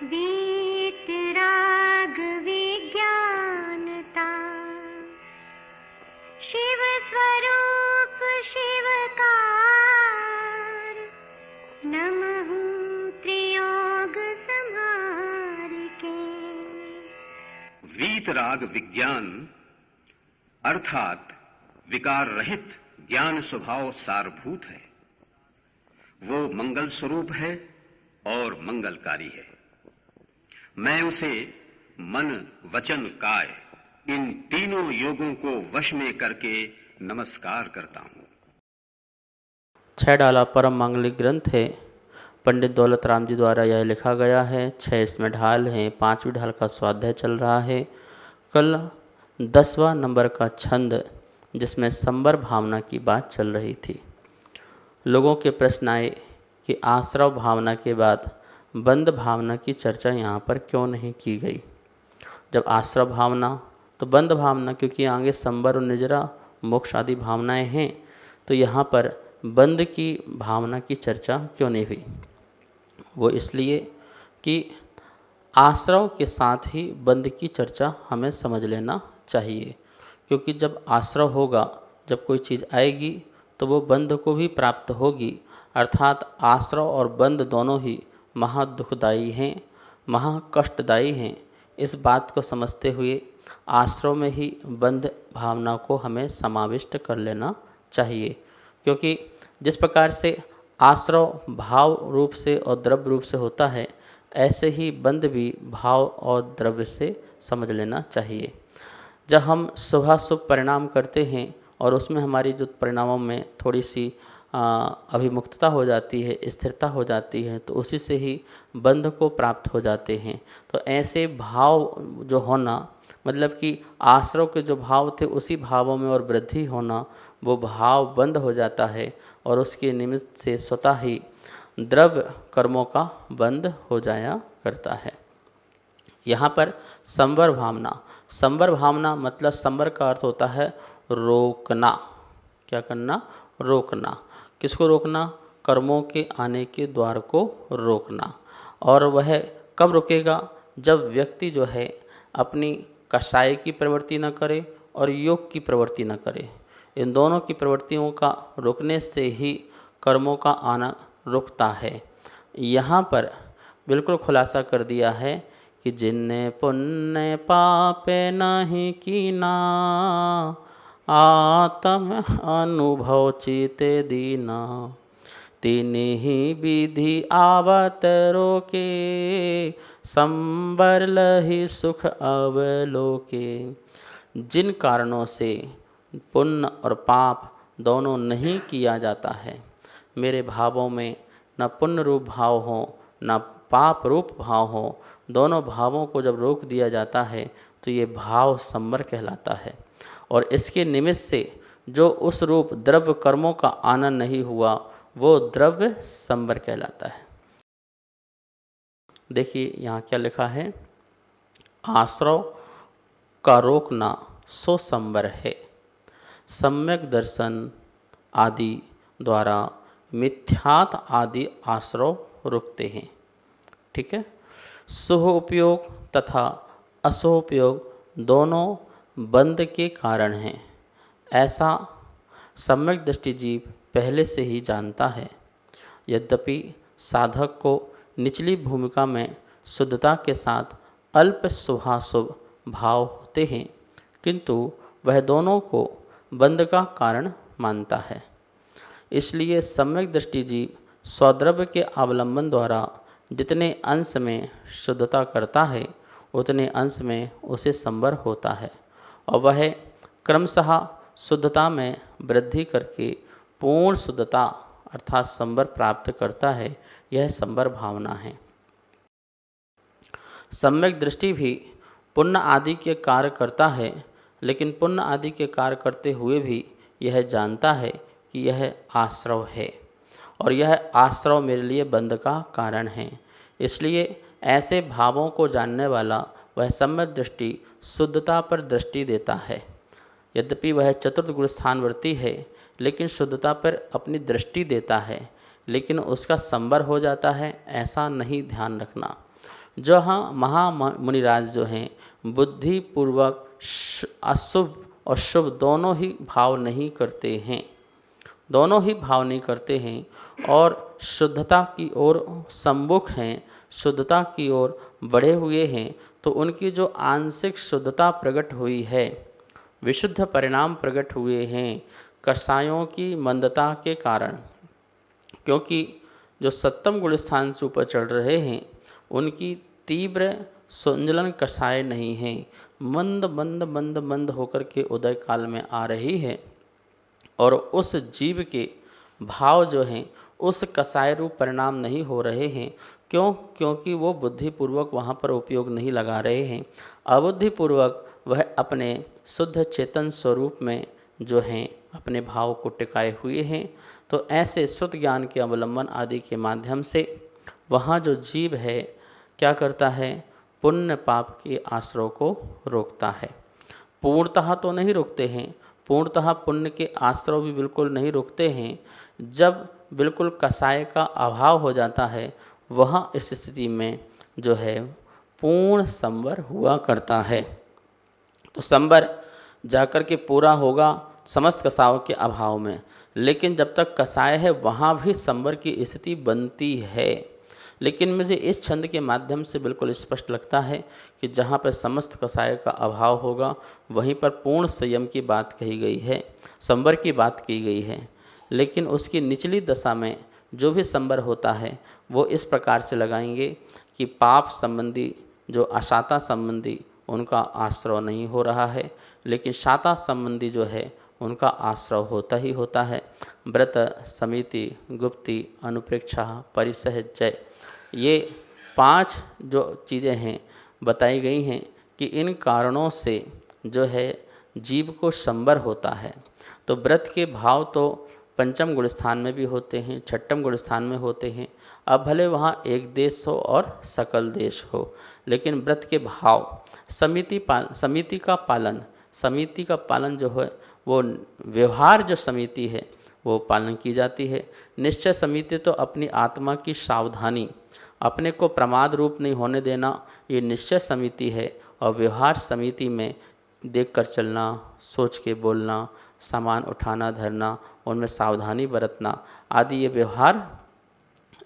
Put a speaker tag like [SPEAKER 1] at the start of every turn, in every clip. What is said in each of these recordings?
[SPEAKER 1] वीतराग विज्ञानता, शिव स्वरूप शिवकार, नमः त्रियोग संहार के।
[SPEAKER 2] वीतराग विज्ञान अर्थात विकार रहित ज्ञान स्वभाव सारभूत है। वो मंगल स्वरूप है और मंगलकारी है। मैं उसे मन वचन काय इन तीनों योगों को वश में करके नमस्कार करता हूँ।
[SPEAKER 3] 6 डाला परम मांगलिक ग्रंथ है। पंडित दौलत राम जी द्वारा यह लिखा गया है। 6 इसमें ढाल हैं। 5वीं ढाल का स्वाध्याय चल रहा है। कल 10वां नंबर का छंद जिसमें संबर भावना की बात चल रही थी। लोगों के प्रश्न आए कि आश्रव भावना के बाद बंद भावना की चर्चा यहाँ पर क्यों नहीं की गई। जब आश्रव भावना तो बंद भावना, क्योंकि आगे संबर और निजरा मोक्ष आदि भावनाएं हैं, तो यहाँ पर बंद की भावना की चर्चा क्यों नहीं हुई। वो इसलिए कि आश्रव के साथ ही बंद की चर्चा हमें समझ लेना चाहिए, क्योंकि जब आश्रव होगा, जब कोई चीज़ आएगी तो वो बंध को भी प्राप्त होगी। अर्थात आश्रव और बंध दोनों ही महा दुखदायी हैं, महा कष्टदायी हैं। इस बात को समझते हुए आश्रव में ही बंध भावना को हमें समाविष्ट कर लेना चाहिए, क्योंकि जिस प्रकार से आश्रव भाव रूप से और द्रव्य रूप से होता है, ऐसे ही बंध भी भाव और द्रव्य से समझ लेना चाहिए। जब हम शुभाशुभ परिणाम करते हैं और उसमें हमारी जो परिणामों में थोड़ी सी अभिमुखता हो जाती है, स्थिरता हो जाती है, तो उसी से ही बंध को प्राप्त हो जाते हैं। तो ऐसे भाव जो होना, मतलब कि आश्रव के जो भाव थे उसी भावों में और वृद्धि होना, वो भाव बंद हो जाता है और उसके निमित्त से स्वतः ही द्रव्य कर्मों का बंद हो जाया करता है। यहाँ पर संवर भावना, संवर भावना मतलब संवर का अर्थ होता है रोकना। क्या करना? रोकना। किसको रोकना? कर्मों के आने के द्वार को रोकना। और वह कब रुकेगा? जब व्यक्ति जो है अपनी कषाय की प्रवृत्ति न करे और योग की प्रवृत्ति न करे। इन दोनों की प्रवृत्तियों का रुकने से ही कर्मों का आना रुकता है। यहाँ पर बिल्कुल खुलासा कर दिया है कि जिनने पुण्य पापे नहीं कीना, आत्म अनुभव चिते दीना, तिन्हि ही विधि आवत रोके, संबर लहि सुख अवलोके। जिन कारणों से पुण्य और पाप दोनों नहीं किया जाता है, मेरे भावों में न पुण्य रूप भाव हो न पाप रूप भाव हो, दोनों भावों को जब रोक दिया जाता है तो ये भाव संबर कहलाता है। और इसके निमित्त से जो उस रूप द्रव्य कर्मों का आनंद नहीं हुआ, वो द्रव्य संबर कहलाता है। देखिए यहाँ क्या लिखा है, आश्रव का रोकना सो संबर है। सम्यक दर्शन आदि द्वारा मिथ्यात आदि आश्रव रुकते हैं। ठीक है। शुभ उपयोग तथा अशुभ उपयोग दोनों बंध के कारण हैं, ऐसा सम्यक दृष्टि जीव पहले से ही जानता है। यद्यपि साधक को निचली भूमिका में शुद्धता के साथ अल्प शुभाशुभ भाव होते हैं, किंतु वह दोनों को बंध का कारण मानता है। इसलिए सम्यक दृष्टि जीव स्वद्रव्य के अवलंबन द्वारा जितने अंश में शुद्धता करता है, उतने अंश में उसे संबर होता है और वह क्रमशः शुद्धता में वृद्धि करके पूर्ण शुद्धता अर्थात संबर प्राप्त करता है। यह संबर भावना है। सम्यक दृष्टि भी पुण्य आदि के कार्य करता है, लेकिन पुण्य आदि के कार्य करते हुए भी यह जानता है कि यह आश्रव है और यह आश्रव मेरे लिए बंध का कारण है। इसलिए ऐसे भावों को जानने वाला वह सम्यक दृष्टि शुद्धता पर दृष्टि देता है। यद्यपि वह चतुर्थ गुण स्थानवर्ती है, लेकिन शुद्धता पर अपनी दृष्टि देता है, लेकिन उसका संबर हो जाता है, ऐसा नहीं ध्यान रखना। जो हाँ महामुनिराज जो हैं बुद्धिपूर्वक अशुभ और शुभ दोनों ही भाव नहीं करते हैं, दोनों ही भाव नहीं करते हैं और शुद्धता की ओर सम्मुख हैं, शुद्धता की ओर बढ़े हुए हैं, तो उनकी जो आंशिक शुद्धता प्रकट हुई है, विशुद्ध परिणाम प्रकट हुए हैं कषायों की मंदता के कारण। क्योंकि जो सप्तम गुण स्थान से ऊपर चढ़ रहे हैं उनकी तीव्र संजलन कषाय नहीं है, मंद मंद मंद मंद होकर के उदय काल में आ रही है और उस जीव के भाव जो हैं उस कषाय रूप परिणाम नहीं हो रहे हैं। क्यों? क्योंकि वो बुद्धिपूर्वक वहाँ पर उपयोग नहीं लगा रहे हैं, अबुद्धिपूर्वक वह अपने शुद्ध चेतन स्वरूप में जो हैं अपने भाव को टिकाए हुए हैं। तो ऐसे शुद्ध ज्ञान के अवलंबन आदि के माध्यम से वहाँ जो जीव है क्या करता है, पुण्य पाप के आश्रय को रोकता है। पूर्णतः तो नहीं रोकते हैं, पूर्णतः पुण्य के आश्रय भी बिल्कुल नहीं रोकते हैं। जब बिल्कुल कषाय का अभाव हो जाता है वहाँ इस स्थिति में जो है पूर्ण संवर हुआ करता है। तो संवर जाकर के पूरा होगा समस्त कषायों के अभाव में, लेकिन जब तक कषाय है वहाँ भी संवर की स्थिति बनती है। लेकिन मुझे इस छंद के माध्यम से बिल्कुल स्पष्ट लगता है कि जहाँ पर समस्त कषाय का अभाव होगा वहीं पर पूर्ण संयम की बात कही गई है, संवर की बात की गई है। लेकिन उसकी निचली दशा में जो भी संवर होता है वो इस प्रकार से लगाएंगे कि पाप संबंधी जो अशाता संबंधी उनका आश्रय नहीं हो रहा है, लेकिन शाता संबंधी जो है उनका आश्रय होता ही होता है। व्रत, समिति, गुप्ति, अनुप्रेक्षा, परिसह, जय, ये 5 जो चीज़ें हैं बताई गई हैं कि इन कारणों से जो है जीव को संवर होता है। तो व्रत के भाव तो पंचम गुण स्थान में भी होते हैं, छठम गुण स्थान में होते हैं। अब भले वहाँ एक देश हो और सकल देश हो, लेकिन व्रत के भाव समिति का पालन जो है वो व्यवहार जो समिति है वो पालन की जाती है। निश्चय समिति तो अपनी आत्मा की सावधानी, अपने को प्रमाद रूप नहीं होने देना, ये निश्चय समिति है। और व्यवहार समिति में देखकर चलना, सोच के बोलना, सामान उठाना धरना, उनमें सावधानी बरतना आदि ये व्यवहार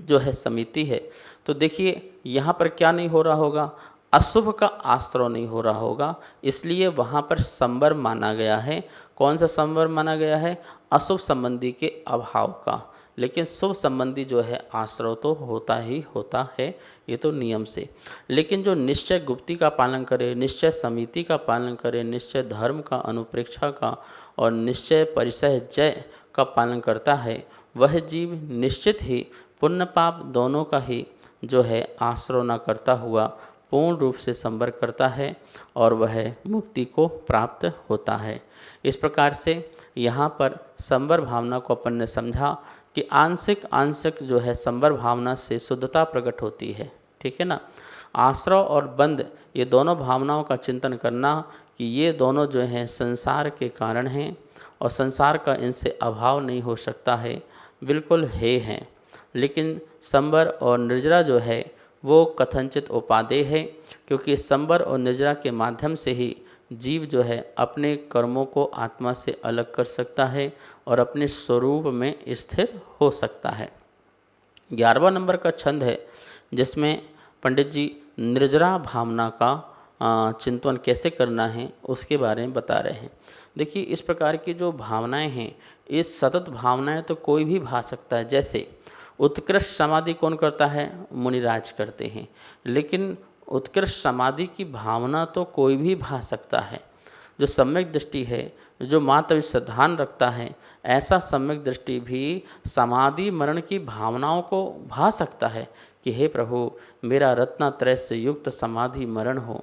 [SPEAKER 3] जो है समिति है। तो देखिए यहाँ पर क्या नहीं हो रहा होगा, अशुभ का आश्रय नहीं हो रहा होगा, इसलिए वहाँ पर संवर माना गया है। कौन सा संवर माना गया है? अशुभ संबंधी के अभाव का। लेकिन शुभ संबंधी जो है आश्रय तो होता ही होता है, ये तो नियम से। लेकिन जो निश्चय गुप्ति का पालन करे, निश्चय समिति का पालन करे, निश्चय धर्म का, अनुप्रेक्षा का और निश्चय परिसह जय का पालन करता है, वह जीव निश्चित ही पुण्य पाप दोनों का ही जो है आश्रय न करता हुआ पूर्ण रूप से संवर करता है और वह मुक्ति को प्राप्त होता है। इस प्रकार से यहाँ पर संवर भावना को अपन ने समझा कि आंशिक जो है संवर भावना से शुद्धता प्रकट होती है, ठीक है ना। आश्रय और बंध ये दोनों भावनाओं का चिंतन करना कि ये दोनों जो हैं संसार के कारण हैं और संसार का इनसे अभाव नहीं हो सकता है, बिल्कुल हैं। लेकिन संवर और निर्जरा जो है वो कथनचित उपादेय है, क्योंकि संवर और निर्जरा के माध्यम से ही जीव जो है अपने कर्मों को आत्मा से अलग कर सकता है और अपने स्वरूप में स्थिर हो सकता है। 11वां नंबर का छंद है जिसमें पंडित जी निर्जरा भावना का चिंतन कैसे करना है उसके बारे में बता रहे हैं। देखिए इस प्रकार की जो भावनाएं हैं, ये सतत भावनाएं तो कोई भी भा सकता है। जैसे उत्कृष्ट समाधि कौन करता है? मुनिराज करते हैं। लेकिन उत्कृष्ट समाधि की भावना तो कोई भी भा सकता है। जो सम्यक दृष्टि है, जो मात्र श्रद्धान रखता है, ऐसा सम्यक दृष्टि भी समाधि मरण की भावनाओं को भा सकता है कि हे प्रभु मेरा रत्नात्रय से युक्त समाधि मरण हो,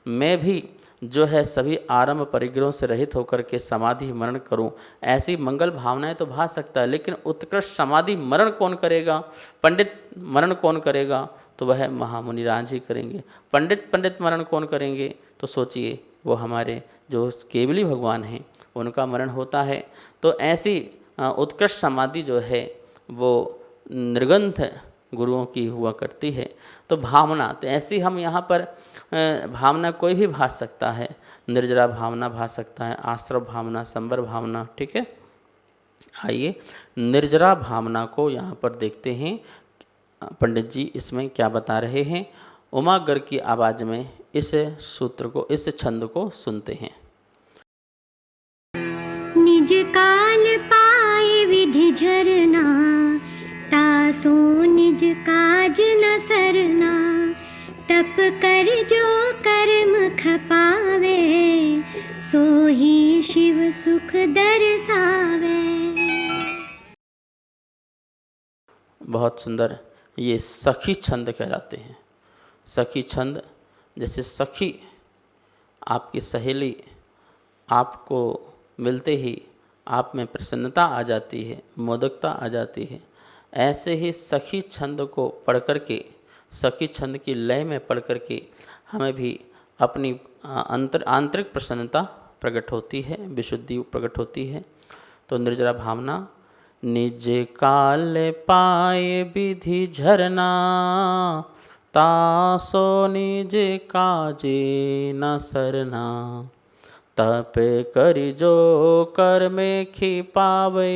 [SPEAKER 3] मैं भी जो है सभी आरंभ परिग्रहों से रहित होकर के समाधि मरण करूं। ऐसी मंगल भावनाएं तो भा सकता है, लेकिन उत्कृष्ट समाधि मरण कौन करेगा? पंडित मरण कौन करेगा? तो वह महामुनिराज ही करेंगे। पंडित मरण कौन करेंगे? तो सोचिए वो हमारे जो केवली भगवान हैं उनका मरण होता है। तो ऐसी उत्कृष्ट समाधि जो है वो निर्ग्रंथ गुरुओं की हुआ करती है। तो भावना, तो ऐसी हम यहाँ पर भावना कोई भी भास सकता है, निर्जरा भावना भास सकता है, आश्रव भावना, संबर भावना, ठीक है। आइए निर्जरा भावना को यहाँ पर देखते हैं पंडित जी इसमें क्या बता रहे हैं। उमागर की आवाज़ में इस सूत्र को, इस छंद को सुनते हैं।
[SPEAKER 1] निज काल पाए विधि झरना, तासो निज काज न सरना। तप कर जो कर्म खपावे, सो ही शिव सुख दर्शावे।
[SPEAKER 3] बहुत सुंदर, ये सखी छंद कहलाते हैं। सखी छंद, जैसे सखी आपकी सहेली आपको मिलते ही आप में प्रसन्नता आ जाती है, मोदकता आ जाती है, ऐसे ही सखी छंद को पढ़ कर के, सखी छंद की लय में पढ़ कर के हमें भी अपनी आंतरिक प्रसन्नता प्रकट होती है, विशुद्धि प्रकट होती है। तो निर्जरा भावना, निज काल पाए विधि झरना, तासो निज काजे न सरना। तप करि जो कर्मे खिपावै,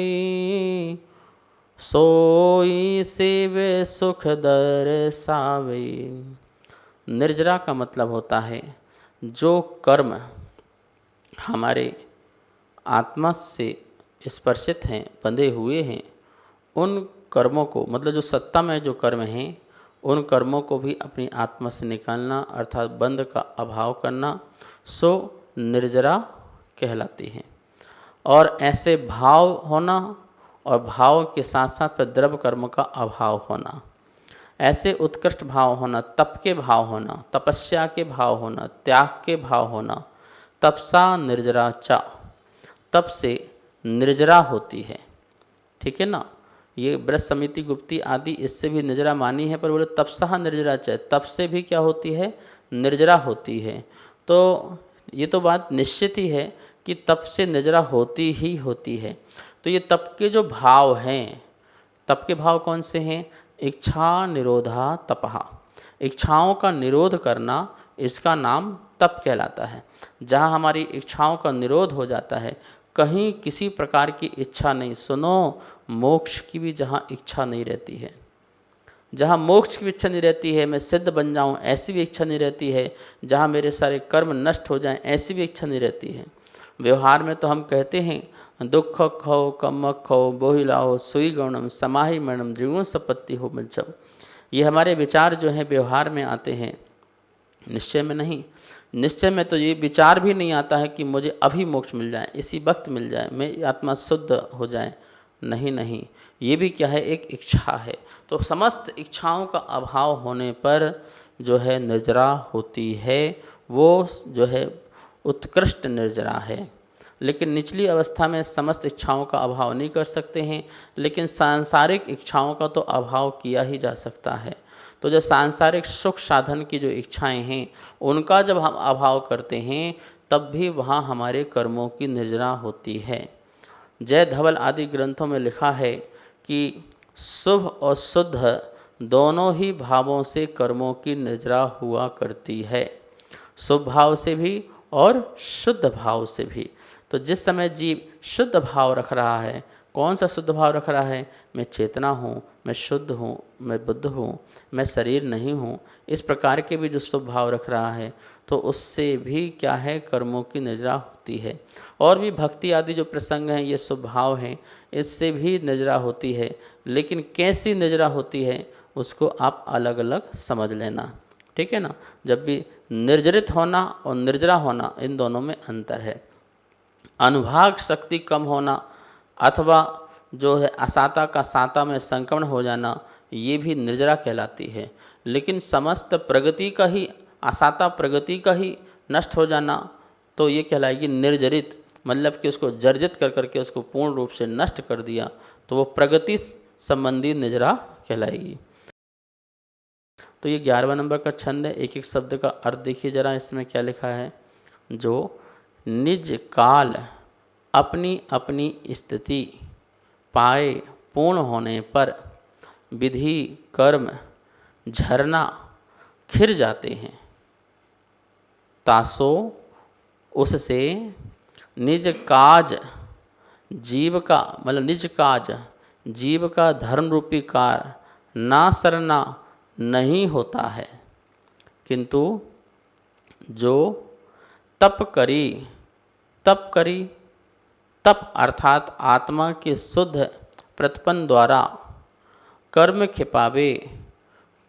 [SPEAKER 3] सोई शिव सुख दर्शावै। निर्जरा का मतलब होता है जो कर्म हमारे आत्मा से स्पर्शित हैं, बंधे हुए हैं, उन कर्मों को, मतलब जो सत्ता में जो कर्म हैं, उन कर्मों को भी अपनी आत्मा से निकालना, अर्थात बंध का अभाव करना, सो निर्जरा कहलाती हैं। और ऐसे भाव होना और भाव के साथ साथ द्रव्य कर्म का अभाव होना, ऐसे उत्कृष्ट भाव होना, तप के भाव होना, तपस्या के भाव होना, त्याग के भाव होना, तपसा निर्जरा चा, तप से निर्जरा होती है, ठीक है ना। ये ब्रज समिति गुप्ती आदि इससे भी निर्जरा मानी है, पर बोले तपसा निर्जरा चा, तप से भी क्या होती है, निर्जरा होती है। तो ये तो बात निश्चित ही है कि तप से निर्जरा होती ही होती है। तो ये तप के जो भाव हैं, तप के भाव कौन से हैं, इच्छा निरोधा तपहा, इच्छाओं का निरोध करना, इसका नाम तप कहलाता है। जहाँ हमारी इच्छाओं का निरोध हो जाता है, कहीं किसी प्रकार की इच्छा नहीं, सुनो मोक्ष की भी जहाँ इच्छा नहीं रहती है, जहाँ मोक्ष की इच्छा नहीं रहती है, मैं सिद्ध बन जाऊँ ऐसी भी इच्छा नहीं रहती है, जहाँ मेरे सारे कर्म नष्ट हो जाएं ऐसी भी इच्छा नहीं रहती है। व्यवहार में तो हम कहते हैं दुख खो कम खो बोहिलाओ सुई गौणम समाहि मरणम जीवन सपत्ति हो मज्जम। ये हमारे विचार जो हैं व्यवहार में आते हैं, निश्चय में नहीं। निश्चय में तो ये विचार भी नहीं आता है कि मुझे अभी मोक्ष मिल जाए, इसी वक्त मिल जाए, मेरी आत्मा शुद्ध हो जाए, नहीं नहीं, ये भी क्या है, एक इच्छा है। तो समस्त इच्छाओं का अभाव होने पर जो है निर्जरा होती है, वो जो है उत्कृष्ट निर्जरा है। लेकिन निचली अवस्था में समस्त इच्छाओं का अभाव नहीं कर सकते हैं, लेकिन सांसारिक इच्छाओं का तो अभाव किया ही जा सकता है। तो जो सांसारिक सुख साधन की जो इच्छाएं हैं, उनका जब हम अभाव करते हैं, तब भी वहाँ हमारे कर्मों की निर्जरा होती है। जय धवल आदि ग्रंथों में लिखा है कि शुभ और शुद्ध दोनों ही भावों से कर्मों की निर्जरा हुआ करती है, शुभ भाव से भी और शुद्ध भाव से भी। तो जिस समय जीव शुद्ध भाव रख रहा है, कौन सा शुद्ध भाव रख रहा है, मैं चेतना हूँ, मैं शुद्ध हूँ, मैं बुद्ध हूँ, मैं शरीर नहीं हूँ, इस प्रकार के भी जो शुभ भाव रख रहा है, तो उससे भी क्या है, कर्मों की निर्जरा होती है। और भी भक्ति आदि जो प्रसंग हैं, ये शुभ भाव हैं, इससे भी निर्जरा होती है। लेकिन कैसी निर्जरा होती है उसको आप अलग अलग समझ लेना, ठीक है ना। जब भी निर्जरित होना और निर्जरा होना, इन दोनों में अंतर है। अनुभाग शक्ति कम होना अथवा जो है असाता का साता में संक्रमण हो जाना, ये भी निर्जरा कहलाती है। लेकिन समस्त प्रगति का ही, असाता प्रगति का ही नष्ट हो जाना, तो ये कहलाएगी निर्जरित, मतलब कि उसको जर्जित कर करके उसको पूर्ण रूप से नष्ट कर दिया, तो वो प्रगति संबंधी निर्जरा कहलाएगी। तो ये 11वां नंबर का छंद है। एक एक शब्द का अर्थ देखिए जरा, इसमें क्या लिखा है। जो निज काल अपनी अपनी स्थिति पाए पूर्ण होने पर, विधि कर्म झरना खिर जाते हैं। तासो उससे निज काज जीव का, मतलब निज काज जीव का धर्म रूपी कार्य ना सरना नहीं होता है, किंतु जो तप करी तप अर्थात आत्मा के शुद्ध प्रतिपन्न द्वारा कर्म खिपावे,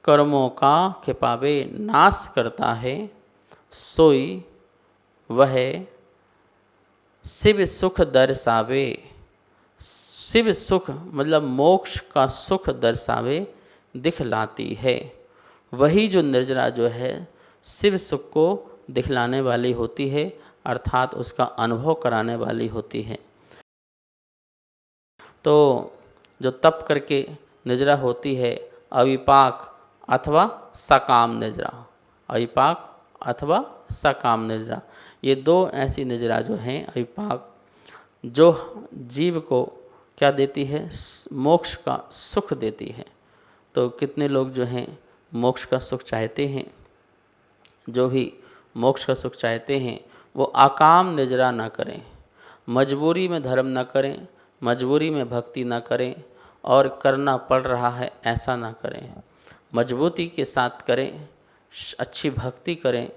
[SPEAKER 3] कर्मों का खिपावे नाश करता है, सोई वह शिव सुख दर्शावे। शिव सुख मतलब मोक्ष का सुख दर्शावे, दिखलाती है। वही जो निर्जरा जो है शिव सुख को दिखलाने वाली होती है, अर्थात उसका अनुभव कराने वाली होती है। तो जो तप करके निजरा होती है, अविपाक अथवा सकाम निजरा, अविपाक अथवा सकाम निजरा, ये दो ऐसी निजरा जो हैं अविपाक, जो जीव को क्या देती है, मोक्ष का सुख देती है। तो कितने लोग जो हैं मोक्ष का सुख चाहते हैं, जो भी मोक्ष का सुख चाहते हैं वो अकाम निजरा ना करें, मजबूरी में धर्म ना करें, मजबूरी में भक्ति ना करें, और करना पड़ रहा है ऐसा ना करें, मजबूती के साथ करें, अच्छी भक्ति करें,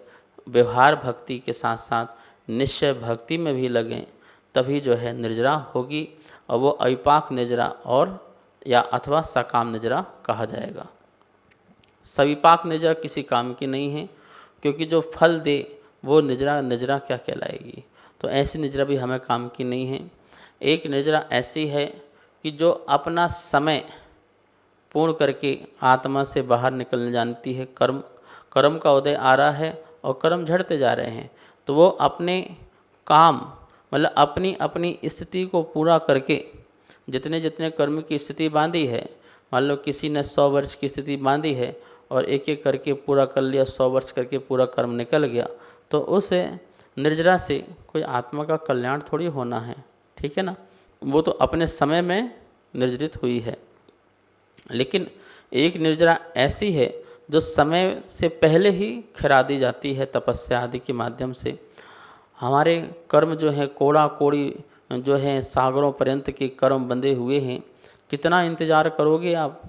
[SPEAKER 3] व्यवहार भक्ति के साथ साथ निश्चय भक्ति में भी लगें, तभी जो है निर्जरा होगी, और वो अविपाक निर्जरा और या अथवा सकाम निर्जरा कहा जाएगा। सविपाक निर्जरा किसी काम की नहीं है, क्योंकि जो फल दे वो निर्जरा क्या कहलाएगी। तो ऐसी निर्जरा भी हमें काम की नहीं है। एक निर्जरा ऐसी है कि जो अपना समय पूर्ण करके आत्मा से बाहर निकलने जानती है। कर्म का उदय आ रहा है और कर्म झड़ते जा रहे हैं, तो वो अपने काम मतलब अपनी अपनी स्थिति को पूरा करके जितने जितने कर्म की स्थिति बांधी है, मान लो किसी ने 100 वर्ष की स्थिति बांधी है और एक एक करके पूरा कर लिया, 100 वर्ष करके पूरा कर्म निकल गया, तो उस निर्जरा से कोई आत्मा का कल्याण थोड़ी होना है, ठीक है ना। वो तो अपने समय में निर्जरित हुई है। लेकिन एक निर्जरा ऐसी है जो समय से पहले ही खिरा दी जाती है तपस्या आदि के माध्यम से। हमारे कर्म जो हैं कोड़ा कोड़ी जो हैं सागरों पर्यंत के कर्म बंधे हुए हैं, कितना इंतज़ार करोगे आप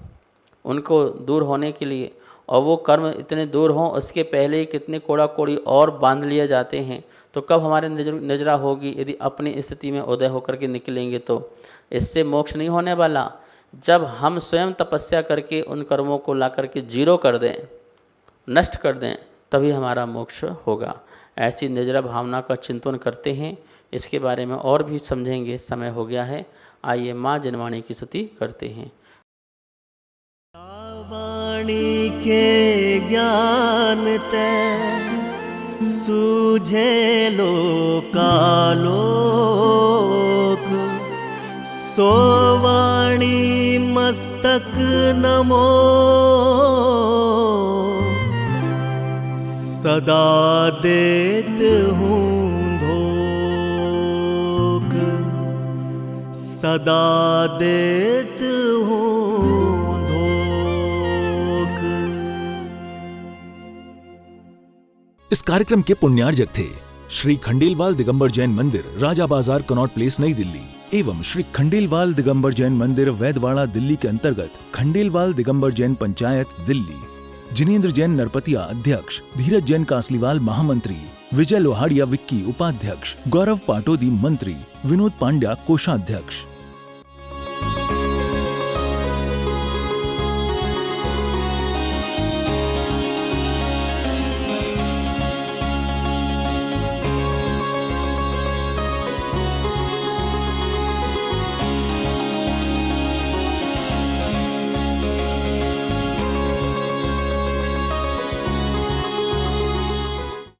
[SPEAKER 3] उनको दूर होने के लिए, और वो कर्म इतने दूर हों उसके पहले ही कितने कोड़ा कोड़ी और बांध लिए जाते हैं। तो कब हमारे निर्जरा होगी? यदि अपनी स्थिति में उदय होकर के निकलेंगे तो इससे मोक्ष नहीं होने वाला। जब हम स्वयं तपस्या करके उन कर्मों को ला करके जीरो कर दें, नष्ट कर दें, तभी हमारा मोक्ष होगा। ऐसी निर्जरा भावना का चिंतन करते हैं, इसके बारे में और भी समझेंगे, समय हो गया है। आइए माँ जनवाणी की स्तुति करते हैं।
[SPEAKER 4] वाणी के ज्ञान ते सूझे लोकालोक, सो वाणी मस्तक नमो, सदा देत हूँ धोक, सदा देत हूँ धोक।
[SPEAKER 5] इस कार्यक्रम के पुण्यार्जक थे श्री खंडेलवाल दिगंबर जैन मंदिर, राजा बाजार, कनॉट प्लेस, नई दिल्ली, एवं श्री खंडेलवाल दिगंबर जैन मंदिर, वैदवाड़ा, दिल्ली के अंतर्गत खंडेलवाल दिगंबर जैन पंचायत, दिल्ली। जिनेंद्र जैन नरपतिया अध्यक्ष, धीरज जैन कासलीवाल महामंत्री, विजय लोहाड़िया विक्की उपाध्यक्ष, गौरव पाटोदी मंत्री, विनोद पांड्या कोषाध्यक्ष।